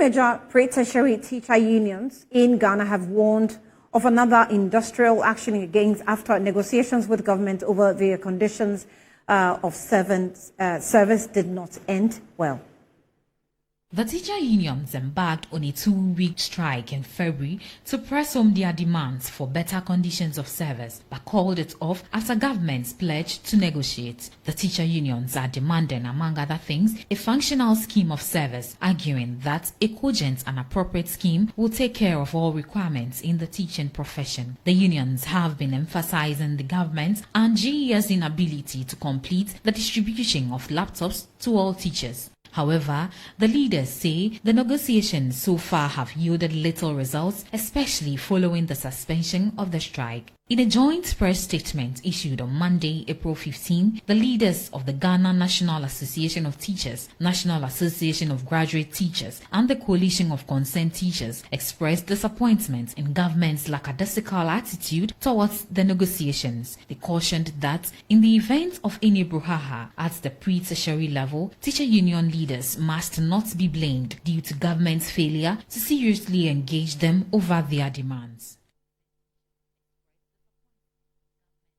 major pre-tertiary teacher unions in Ghana have warned of another industrial action against after negotiations with government over their conditions of service did not end well. The teacher unions embarked on a 2-week strike in February to press home their demands for better conditions of service, but called it off after government's pledge to negotiate. The teacher unions are demanding, among other things, a functional scheme of service, arguing that a cogent and appropriate scheme will take care of all requirements in the teaching profession. The unions have been emphasizing the government and GES inability to complete the distribution of laptops to all teachers. However, the leaders say the negotiations so far have yielded little results, especially following the suspension of the strike. In a joint press statement issued on Monday, April 15, the leaders of the Ghana National Association of Teachers, National Association of Graduate Teachers, and the Coalition of Concerned Teachers expressed disappointment in government's lackadaisical attitude towards the negotiations. They cautioned that in the event of any brouhaha at the pre-tertiary level, teacher union leaders must not be blamed due to government's failure to seriously engage them over their demands.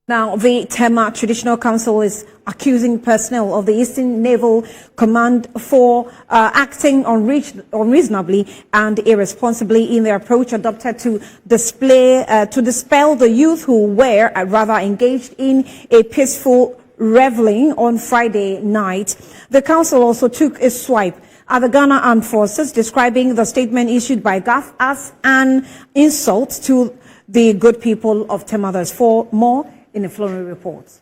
Now, the Tema Traditional Council is accusing personnel of the Eastern Naval Command for acting unreasonably and irresponsibly in their approach adopted to dispel the youth who were rather engaged in a peaceful reveling on Friday night. The council also took a swipe at the Ghana Armed Forces, describing the statement issued by GAF as an insult to the good people of Tema. There's more in the following reports.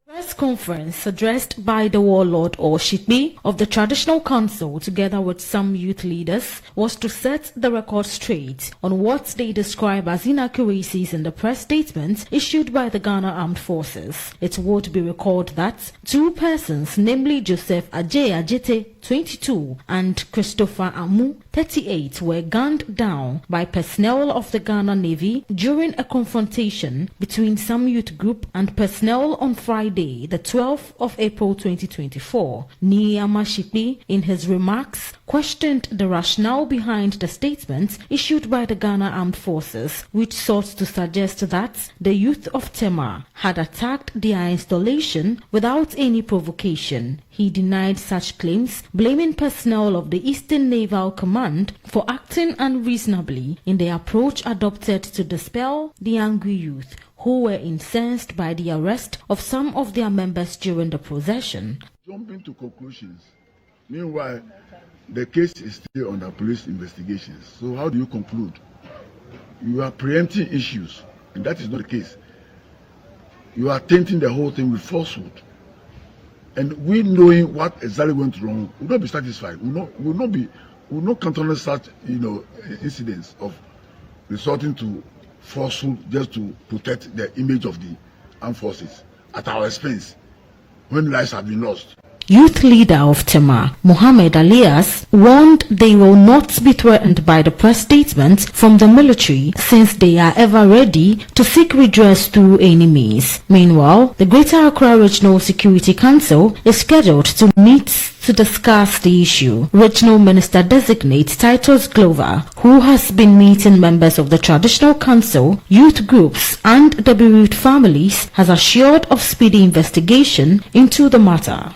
Press conference addressed by the warlord Oshikbi of the Traditional Council together with some youth leaders was to set the record straight on what they describe as inaccuracies in the press statement issued by the Ghana Armed Forces. It would be recalled that 2 persons, namely Joseph Ajay Ajete, 22, and Christopher Amu, 38, were gunned down by personnel of the Ghana Navy during a confrontation between some youth group and personnel on Friday, the 12th of April 2024. Niyama Shipi, in his remarks, questioned the rationale behind the statement issued by the Ghana Armed Forces, which sought to suggest that the youth of Tema had attacked their installation without any provocation. He denied such claims, blaming personnel of the Eastern Naval Command for acting unreasonably in the approach adopted to dispel the angry youth who were incensed by the arrest of some of their members during the procession. Jumping to conclusions. Meanwhile, the case is still under police investigations. So how do you conclude? You are preempting issues, and that is not the case. You are tainting the whole thing with falsehood. And we knowing what exactly went wrong, will not be satisfied. Will not countenance such incidents of resorting to falsehood just to protect the image of the armed forces at our expense when lives have been lost. Youth leader of Tema, Mohammed Alias, warned they will not be threatened by the press statement from the military since they are ever ready to seek redress through any means. Meanwhile, the Greater Accra Regional Security Council is scheduled to meet to discuss the issue. Regional Minister Designate Titus Glover, who has been meeting members of the Traditional Council, youth groups and the bereaved families, has assured of speedy investigation into the matter.